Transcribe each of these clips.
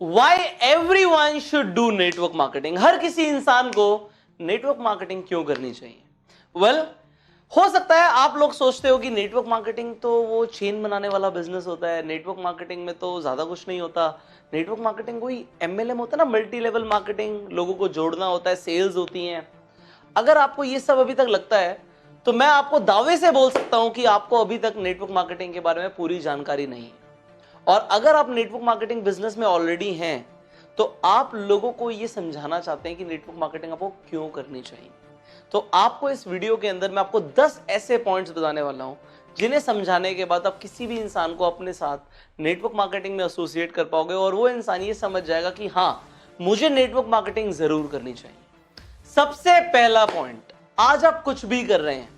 Why everyone should do network marketing? हर किसी इंसान को नेटवर्क मार्केटिंग क्यों करनी चाहिए? वेल, हो सकता है आप लोग सोचते हो कि नेटवर्क मार्केटिंग तो वो चेन बनाने वाला बिजनेस होता है, नेटवर्क मार्केटिंग में तो ज्यादा कुछ नहीं होता। नेटवर्क मार्केटिंग कोई एमएलएम होता है ना, मल्टी लेवल मार्केटिंग, लोगों को जोड़ना होता है, सेल्स होती हैं। अगर आपको ये सब अभी तक लगता है तो मैं आपको दावे से बोल सकता हूं कि आपको अभी तक नेटवर्क मार्केटिंग के बारे में पूरी जानकारी नहीं है। और अगर आप नेटवर्क मार्केटिंग बिजनेस में ऑलरेडी हैं तो आप लोगों को यह समझाना चाहते हैं कि नेटवर्क मार्केटिंग आपको क्यों करनी चाहिए। तो आपको इस वीडियो के अंदर मैं आपको 10 ऐसे पॉइंट्स बताने वाला हूं जिन्हें समझाने के बाद आप किसी भी इंसान को अपने साथ नेटवर्क मार्केटिंग में एसोसिएट कर पाओगे और वो इंसान ये समझ जाएगा कि हाँ, मुझे नेटवर्क मार्केटिंग जरूर करनी चाहिए। सबसे पहला पॉइंट, आज आप कुछ भी कर रहे हैं,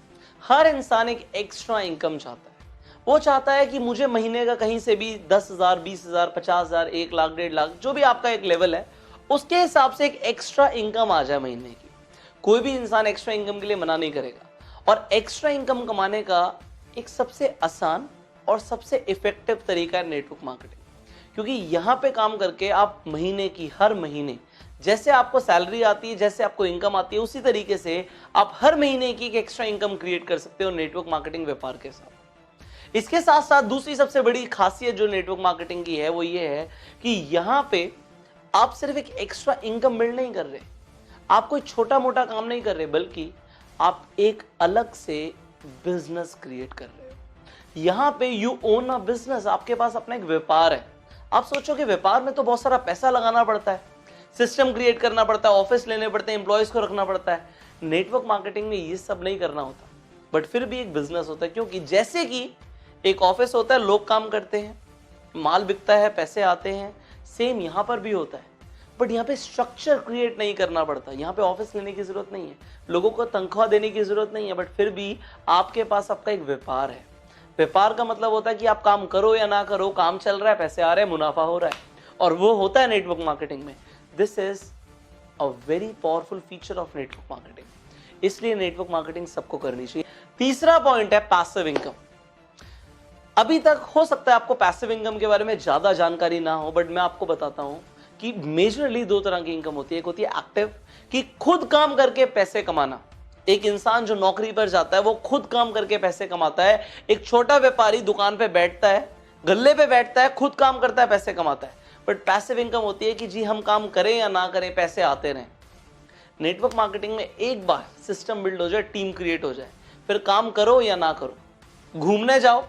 हर इंसान एक एक्स्ट्रा इनकम चाहता है। वो चाहता है कि मुझे महीने का कहीं से भी 10,000, 20,000, 50,000, 1 लाख, 1.5 लाख, जो भी आपका एक लेवल है, उसके हिसाब से एक एक्स्ट्रा इनकम आ जाए महीने की। कोई भी इंसान एक्स्ट्रा इनकम के लिए मना नहीं करेगा। और एक्स्ट्रा इनकम कमाने का एक सबसे आसान और सबसे इफेक्टिव तरीका है नेटवर्क मार्केटिंग। क्योंकि यहां पे काम करके आप महीने की, हर महीने जैसे आपको सैलरी आती है, जैसे आपको इनकम आती है, उसी तरीके से आप हर महीने की एक एक्स्ट्रा इनकम क्रिएट कर सकते हो नेटवर्क मार्केटिंग व्यापार के साथ। इसके साथ साथ दूसरी सबसे बड़ी खासियत जो नेटवर्क मार्केटिंग की है वो ये है कि यहां पे आप सिर्फ एक एक्स्ट्रा इनकम बिल्ड नहीं कर रहे, आप कोई छोटा मोटा काम नहीं कर रहे, बल्कि आप एक अलग से बिजनेस क्रिएट कर रहे हो। यहां पे यू ओन अ बिजनेस, आपके पास अपना एक व्यापार है। आप सोचो कि व्यापार में तो बहुत सारा पैसा लगाना पड़ता है, सिस्टम क्रिएट करना पड़ता है, ऑफिस लेने पड़ते हैं, एम्प्लॉयज को रखना पड़ता है। नेटवर्क मार्केटिंग में ये सब नहीं करना होता, बट फिर भी एक बिजनेस होता है। क्योंकि जैसे कि एक ऑफिस होता है, लोग काम करते हैं, माल बिकता है, पैसे आते हैं, सेम यहां पर भी होता है। बट यहाँ पे स्ट्रक्चर क्रिएट नहीं करना पड़ता, यहाँ पे ऑफिस लेने की जरूरत नहीं है, लोगों को तनख्वाह देने की जरूरत नहीं है, बट फिर भी आपके पास आपका एक व्यापार है। व्यापार का मतलब होता है कि आप काम करो या ना करो, काम चल रहा है, पैसे आ रहे हैं, मुनाफा हो रहा है, और वो होता है नेटवर्क मार्केटिंग में। This is a very powerful feature of network marketing, इसलिए नेटवर्क मार्केटिंग सबको करनी चाहिए। तीसरा पॉइंट है पैसिव इनकम। अभी तक हो सकता है आपको पैसिव इनकम के बारे में ज्यादा जानकारी ना हो, बट मैं आपको बताता हूं कि मेजरली 2 तरह की इनकम होती है। एक होती है एक्टिव, कि खुद काम करके पैसे कमाना। एक इंसान जो नौकरी पर जाता है वो खुद काम करके पैसे कमाता है। एक छोटा व्यापारी दुकान पे बैठता है, गल्ले पे बैठता है, खुद काम करता है, पैसे कमाता है। बट पैसिव इनकम होती है कि जी हम काम करें या ना करें, पैसे आते रहें। नेटवर्क मार्केटिंग में एक बार सिस्टम बिल्ड हो जाए, टीम क्रिएट हो जाए, फिर काम करो या ना करो, घूमने जाओ,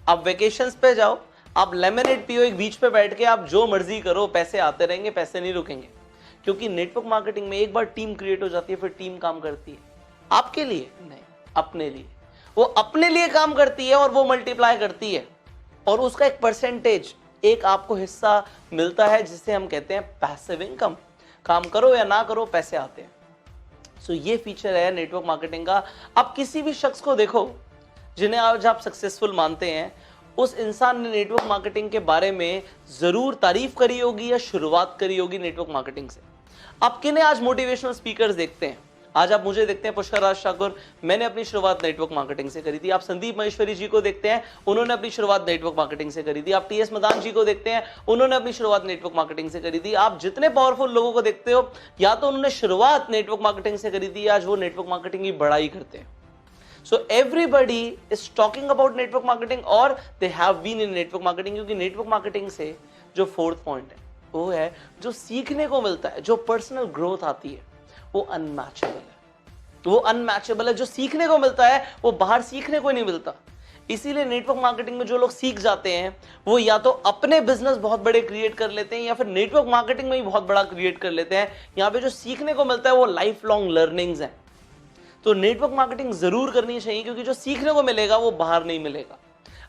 आप वेकेशंस पे जाओ, आप लेमनेड पियो एक बीच पे बैठ के, आप जो मर्जी करो, पैसे आते रहेंगे, पैसे नहीं रुकेंगे। क्योंकि नेटवर्क मार्केटिंग में एक बार टीम क्रिएट हो जाती है, फिर टीम काम करती है आपके लिए नहीं, अपने लिए। वो अपने लिए काम करती है और वो मल्टीप्लाई करती है, और उसका एक परसेंटेज, एक आपको हिस्सा मिलता है, जिसे हम कहते हैं पैसिव इनकम। काम करो या ना करो, पैसे आते हैं। सो ये फीचर है नेटवर्क मार्केटिंग का। आप किसी भी शख्स को देखो जिन्हें आज आप सक्सेसफुल मानते हैं, उस इंसान ने नेटवर्क मार्केटिंग के बारे में जरूर तारीफ करी होगी या शुरुआत करी होगी नेटवर्क मार्केटिंग से। आप किन्हें आज मोटिवेशनल स्पीकर्स देखते हैं? आज आप मुझे देखते हैं, पुष्कर राज ठाकुर, मैंने अपनी शुरुआत नेटवर्क मार्केटिंग से करी थी। आप संदीप महेश्वरी जी को देखते हैं, उन्होंने अपनी शुरुआत नेटवर्क मार्केटिंग से करी थी। आप टीएस मदान जी को देखते हैं, उन्होंने अपनी शुरुआत नेटवर्क मार्केटिंग से करी थी। आप जितने पावरफुल लोगों को देखते हो, या तो उन्होंने शुरुआत नेटवर्क मार्केटिंग से करी थी, आज वो नेटवर्क मार्केटिंग की बड़ाई करते हैं। So everybody is talking about network marketing or they have been in network marketing, क्योंकि network marketing से जो 4th पॉइंट है वो है जो सीखने को मिलता है, जो पर्सनल ग्रोथ आती है, वो अनमैचेबल है। वो अनमैचेबल है, जो सीखने को मिलता है वो बाहर सीखने को नहीं मिलता। इसीलिए नेटवर्क मार्केटिंग में जो लोग सीख जाते हैं वो या तो अपने बिजनेस बहुत बड़े क्रिएट कर लेते हैं, या फिर नेटवर्क मार्केटिंग में ही बहुत बड़ा क्रिएट कर लेते हैं। यहाँ पे जो सीखने को मिलता है वो लाइफ लॉन्ग लर्निंग्स हैं। तो नेटवर्क मार्केटिंग जरूर करनी चाहिए, क्योंकि जो सीखने को मिलेगा वो बाहर नहीं मिलेगा।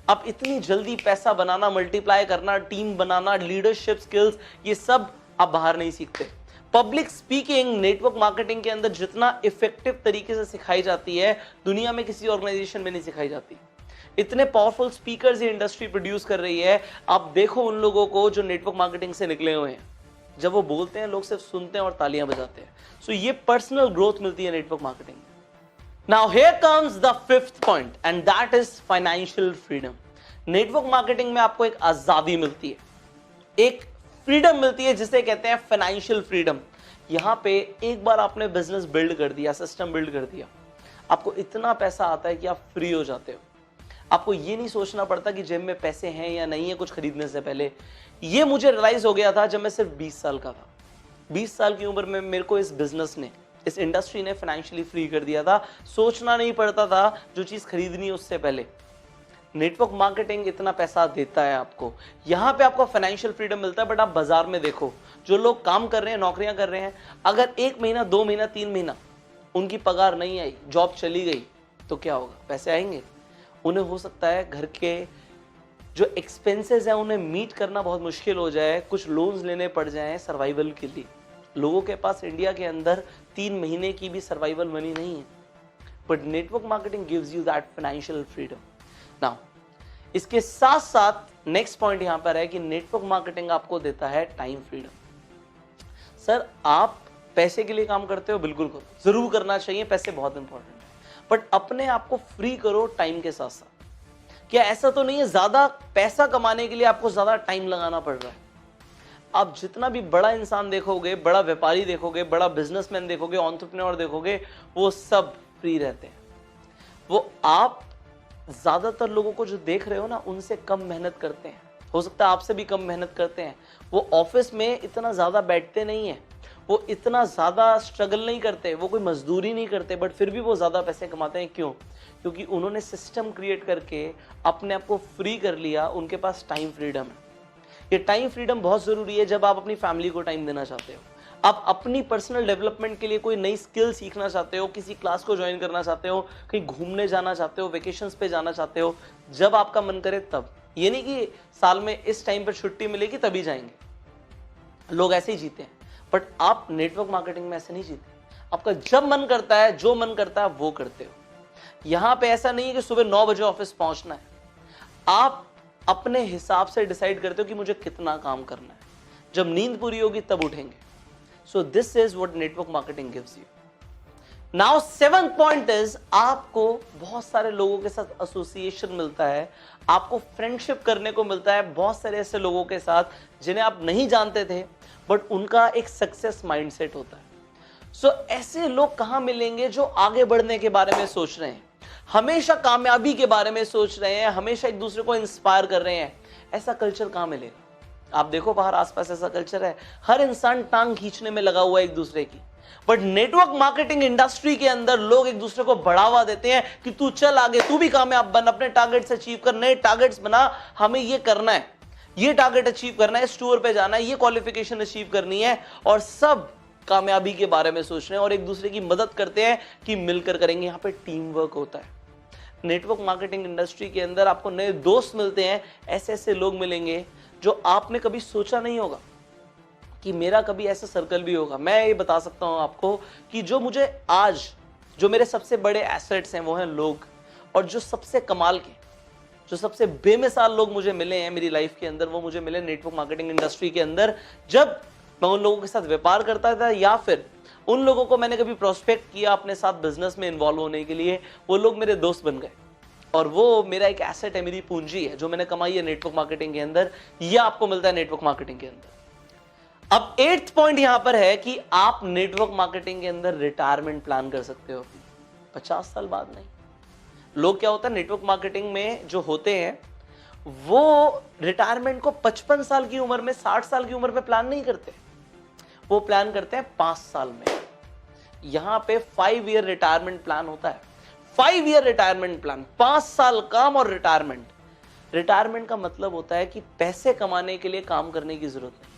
अब इतनी जल्दी पैसा बनाना, मल्टीप्लाई करना, टीम बनाना, लीडरशिप स्किल्स, ये सब आप बाहर नहीं सीखते। पब्लिक स्पीकिंग नेटवर्क मार्केटिंग के अंदर जितना इफेक्टिव तरीके से सिखाई जाती है, दुनिया में किसी ऑर्गेनाइजेशन में नहीं सिखाई जाती। इतने पावरफुल स्पीकर्स ये इंडस्ट्री प्रोड्यूस कर रही है। आप देखो उन लोगों को जो नेटवर्क मार्केटिंग से निकले हुए हैं, जब वो बोलते हैं लोग सिर्फ सुनते हैं और तालियां बजाते हैं। सो ये पर्सनल ग्रोथ मिलती है नेटवर्क मार्केटिंग में। Now here comes the 5th point and that is financial freedom. Network marketing में आपको एक आजादी मिलती है, एक फ्रीडम मिलती है जिसे कहते हैं फाइनेंशियल फ्रीडम। यहां पे एक बार आपने बिजनेस बिल्ड कर दिया, सिस्टम बिल्ड कर दिया, आपको इतना पैसा आता है कि आप फ्री हो जाते हो। आपको ये नहीं सोचना पड़ता कि जेब में पैसे हैं या नहीं है कुछ खरीदने से पहले। ये मुझे रियलाइज हो गया था जब मैं सिर्फ 20 साल का था। 20 साल की उम्र में मेरे को इस बिजनेस ने, इस इंडस्ट्री ने फाइनेंशियली फ्री कर दिया था। सोचना नहीं पड़ता था जो चीज खरीदनी है उससे पहले। नेटवर्क मार्केटिंग इतना पैसा देता है आपको, यहां पे आपको फाइनेंशियल फ्रीडम मिलता है। बट आप बाजार में देखो, जो लोग काम कर रहे हैं, नौकरियां कर रहे हैं, अगर 1 महीना 2 महीना 3 महीना उनकी पगार नहीं आई, जॉब चली गई, तो क्या होगा? पैसे आएंगे? उन्हें हो सकता है घर के जो एक्सपेंसेस हैं उन्हें मीट करना बहुत मुश्किल हो जाए, कुछ लोन्स लेने पड़ जाएं सर्वाइवल के लिए। लोगों के पास इंडिया के अंदर 3 महीने की भी सर्वाइवल मनी नहीं है। But network marketing gives you that financial freedom. Now इसके साथ साथ नेक्स्ट पॉइंट यहां पर है कि नेटवर्क मार्केटिंग आपको देता है टाइम फ्रीडम। सर आप पैसे के लिए काम करते हो, बिल्कुल करो, जरूर करना चाहिए, पैसे बहुत इंपॉर्टेंट है, बट अपने आप को फ्री करो टाइम के साथ साथ। क्या ऐसा तो नहीं है ज्यादा पैसा कमाने के लिए आपको ज्यादा टाइम लगाना पड़ रहा है? आप जितना भी बड़ा इंसान देखोगे, बड़ा व्यापारी देखोगे, बड़ा बिजनेसमैन देखोगे, एंटरप्रेन्योर देखोगे, वो सब फ्री रहते हैं। वो आप ज्यादातर लोगों को जो देख रहे हो ना, उनसे कम मेहनत करते हैं। हो सकता है आपसे भी कम मेहनत करते हैं। वो ऑफिस में इतना ज्यादा बैठते नहीं है, वो इतना ज्यादा स्ट्रगल नहीं करते, वो कोई मजदूरी नहीं करते, बट फिर भी वो ज्यादा पैसे कमाते हैं। क्यों? क्योंकि उन्होंने सिस्टम क्रिएट करके अपने आप को फ्री कर लिया। उनके पास टाइम फ्रीडम है। ये टाइम फ्रीडम बहुत जरूरी है जब आप अपनी फैमिली को टाइम देना चाहते हो, आप अपनी पर्सनल डेवलपमेंट के लिए कोई नई स्किल सीखना चाहते हो, किसी क्लास को ज्वाइन करना चाहते हो, कहीं घूमने जाना चाहते हो, वेकेशंस पे जाना चाहते हो, जब आपका मन करे तब। ये नहीं कि साल में इस टाइम पर छुट्टी मिलेगी तभी जाएंगे। लोग ऐसे ही जीते हैं, बट आप नेटवर्क मार्केटिंग में ऐसे नहीं जीते। आपका जब मन करता है, जो मन करता है वो करते हो। यहां पे ऐसा नहीं है कि सुबह 9 बजे ऑफिस पहुंचना है। आप अपने हिसाब से डिसाइड करते हो कि मुझे कितना काम करना है। जब नींद पूरी होगी तब उठेंगे। So this is what network marketing gives you. Now 7th point is, आपको बहुत सारे लोगों के साथ एसोसिएशन मिलता है, आपको फ्रेंडशिप करने को मिलता है बहुत सारे ऐसे लोगों के साथ जिन्हें आप नहीं जानते थे, बट उनका एक सक्सेस माइंडसेट होता है। सो ऐसे लोग कहां मिलेंगे? जो आगे बढ़ने के बारे में सोच रहे हैं, हमेशा कामयाबी के बारे में सोच रहे हैं, हमेशा एक दूसरे को इंस्पायर कर रहे हैं। ऐसा कल्चर कहां मिलेगा? आप देखो बाहर आसपास ऐसा कल्चर है, हर इंसान टांग खींचने में लगा हुआ है एक दूसरे की। बट नेटवर्क मार्केटिंग इंडस्ट्री के अंदर लोग एक दूसरे को बढ़ावा देते हैं कि तू चल आगे, तू भी कामयाब बन, अपने टारगेट्स अचीव कर, नए टारगेट्स बना, हमें ये करना है, ये टारगेट अचीव करना है, इस टूर पे जाना है, ये क्वालिफिकेशन अचीव करनी है, और सब कामयाबी के बारे में सोच रहे हैं और एक दूसरे की मदद करते हैं कि मिलकर करेंगे। यहाँ पे टीम वर्क होता है। नेटवर्क मार्केटिंग इंडस्ट्री के अंदर आपको नए दोस्त मिलते हैं, ऐसे ऐसे लोग मिलेंगे जो आपने कभी सोचा नहीं होगा कि मेरा कभी ऐसा सर्कल भी होगा। मैं ये बता सकता हूं आपको कि जो मुझे आज, जो मेरे सबसे बड़े एसेट्स हैं वो हैं लोग, और जो सबसे कमाल के, जो सबसे बेमिसाल लोग मुझे मिले हैं मेरी लाइफ के अंदर, वो मुझे मिले नेटवर्क मार्केटिंग इंडस्ट्री के अंदर। जब मैं उन लोगों के साथ व्यापार करता था या फिर उन लोगों को मैंने कभी प्रोस्पेक्ट किया अपने साथ बिजनेस में इन्वॉल्व होने के लिए, वो लोग मेरे दोस्त बन गए। और वो मेरा एक एसेट है, मेरी पूंजी है जो मैंने कमाई है नेटवर्क मार्केटिंग के अंदर। यह आपको मिलता है नेटवर्क मार्केटिंग के अंदर। अब 8th पॉइंट यहां पर है कि आप नेटवर्क मार्केटिंग के अंदर रिटायरमेंट प्लान कर सकते हो 50 साल बाद नहीं। लोग क्या होता है नेटवर्क मार्केटिंग में जो होते हैं, वो रिटायरमेंट को 55 साल की उम्र में, 60 साल की उम्र में प्लान नहीं करते, वो प्लान करते हैं 5 साल में। यहां पे 5 ईयर रिटायरमेंट प्लान होता है। 5 ईयर रिटायरमेंट प्लान, 5 साल काम और रिटायरमेंट। रिटायरमेंट का मतलब होता है कि पैसे कमाने के लिए काम करने की जरूरत नहीं,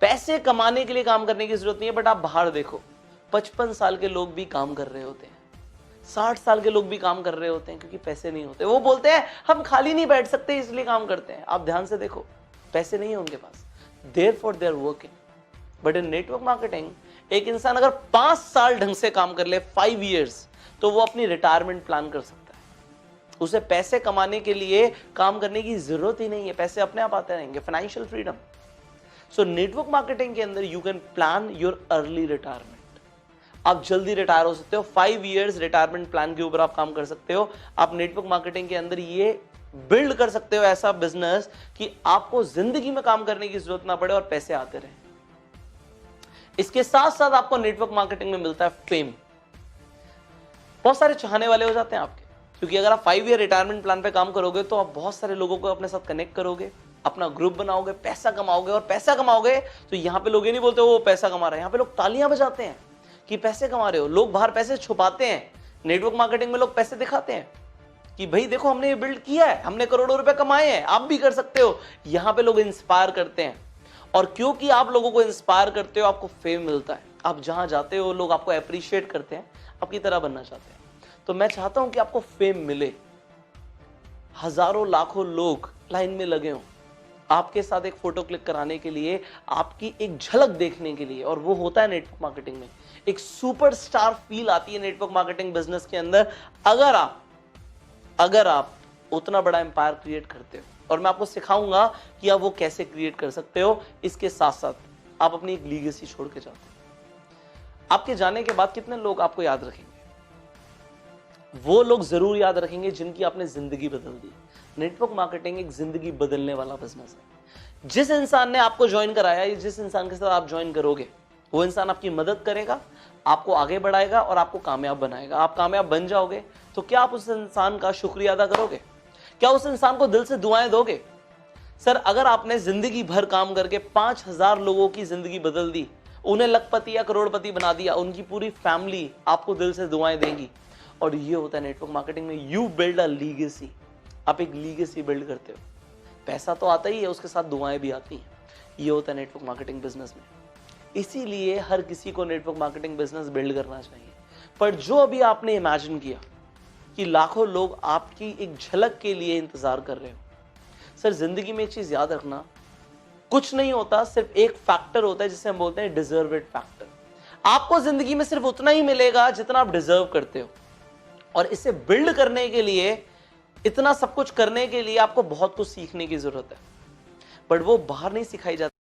पैसे कमाने के लिए काम करने की जरूरत नहीं है। बट आप बाहर देखो, 55 साल के लोग भी काम कर रहे होते हैं, 60 साल के लोग भी काम कर रहे होते हैं, क्योंकि पैसे नहीं होते। वो बोलते हैं हम खाली नहीं बैठ सकते इसलिए काम करते हैं। आप ध्यान से देखो, पैसे नहीं है उनके पास, therefore they are working. But in network marketing एक इंसान अगर 5 साल ढंग से काम कर ले, 5 इयर्स, तो वो अपनी रिटायरमेंट प्लान कर सकता है। उसे पैसे कमाने के लिए काम करने की जरूरत ही नहीं है, पैसे अपने आप आते रहेंगे। Financial freedom. So network marketing के अंदर you can plan your early retirement. आप जल्दी रिटायर हो सकते हो। 5 इयर्स रिटायरमेंट प्लान के ऊपर आप काम कर सकते हो। आप नेटवर्क मार्केटिंग के अंदर ये बिल्ड कर सकते हो ऐसा बिजनेस कि आपको जिंदगी में काम करने की जरूरत ना पड़े और पैसे आते रहे। इसके साथ साथ आपको नेटवर्क मार्केटिंग में मिलता है फेम। बहुत सारे चाहने वाले हो जाते हैं आपके, क्योंकि अगर आप 5 ईयर रिटायरमेंट प्लान पे काम करोगे तो आप बहुत सारे लोगों को अपने साथ कनेक्ट करोगे, अपना ग्रुप बनाओगे, पैसा कमाओगे। और पैसा कमाओगे तो यहां पे लोग ये नहीं बोलते वो पैसा कमा रहे हैं, यहां पे लोग तालियां बजाते हैं कि पैसे कमा रहे हो। लोग बाहर पैसे छुपाते हैं, नेटवर्क मार्केटिंग में लोग पैसे दिखाते हैं कि भाई देखो हमने ये बिल्ड किया है, हमने करोड़ों रुपए कमाए हैं, आप भी कर सकते हो। यहां पे लोग इंस्पायर करते हैं, और क्योंकि आप लोगों को इंस्पायर करते हो आपको फेम मिलता है। आप जहां जाते हो लोग आपको अप्रिशिएट करते हैं, आपकी तरह बनना चाहते हैं। तो मैं चाहता हूं कि आपको फेम मिले, हजारों लाखों लोग लाइन में लगे हों आपके साथ एक फोटो क्लिक कराने के लिए, आपकी एक झलक देखने के लिए। और वो होता है नेटवर्क मार्केटिंग में। एक सुपरस्टार फील आती है नेटवर्क मार्केटिंग बिजनेस के अंदर अगर आप उतना बड़ा एम्पायर क्रिएट करते हो। और मैं आपको सिखाऊंगा कि आप वो कैसे क्रिएट कर सकते हो। इसके साथ साथ आप अपनी एक लीगेसी छोड़ के जाते हो। आपके जाने के बाद कितने लोग आपको याद रखेंगे? वो लोग जरूर याद रखेंगे जिनकी आपने जिंदगी बदल दी। नेटवर्क मार्केटिंग एक जिंदगी बदलने वाला बिजनेस है। जिस इंसान ने आपको ज्वाइन कराया, या जिस इंसान के साथ आप ज्वाइन करोगे, वो इंसान आपकी मदद करेगा, आपको आगे बढ़ाएगा और आपको कामयाब बनाएगा। आप कामयाब बन जाओगे तो क्या आप उस इंसान का शुक्रिया अदा करोगे? क्या उस इंसान को दिल से दुआएं दोगे? सर, अगर आपने जिंदगी भर काम करके 5000 लोगों की जिंदगी बदल दी, उन्हें लखपति या करोड़पति बना दिया, उनकी पूरी फैमिली आपको दिल से दुआएं देंगी। और ये होता है नेटवर्क मार्केटिंग में, यू बिल्ड अ लीगेसी। आप एक लीगेसी बिल्ड करते हो। पैसा तो आता ही है, उसके साथ दुआएं भी आती हैं। ये होता है नेटवर्क मार्केटिंग बिजनेस में। इसीलिए हर किसी को नेटवर्क मार्केटिंग बिजनेस बिल्ड करना चाहिए। पर जो अभी आपने इमेजिन किया कि लाखों लोग आपकी एक झलक के लिए इंतजार कर रहे हो, सर जिंदगी में एक चीज याद रखना, कुछ नहीं होता, सिर्फ एक फैक्टर होता है जिसे हम बोलते हैं डिजर्व इट फैक्टर। आपको जिंदगी में सिर्फ उतना ही मिलेगा जितना आप डिजर्व करते हो। और इसे बिल्ड करने के लिए, इतना सब कुछ करने के लिए आपको बहुत कुछ सीखने की जरूरत है, बट वो बाहर नहीं सिखाई जाती।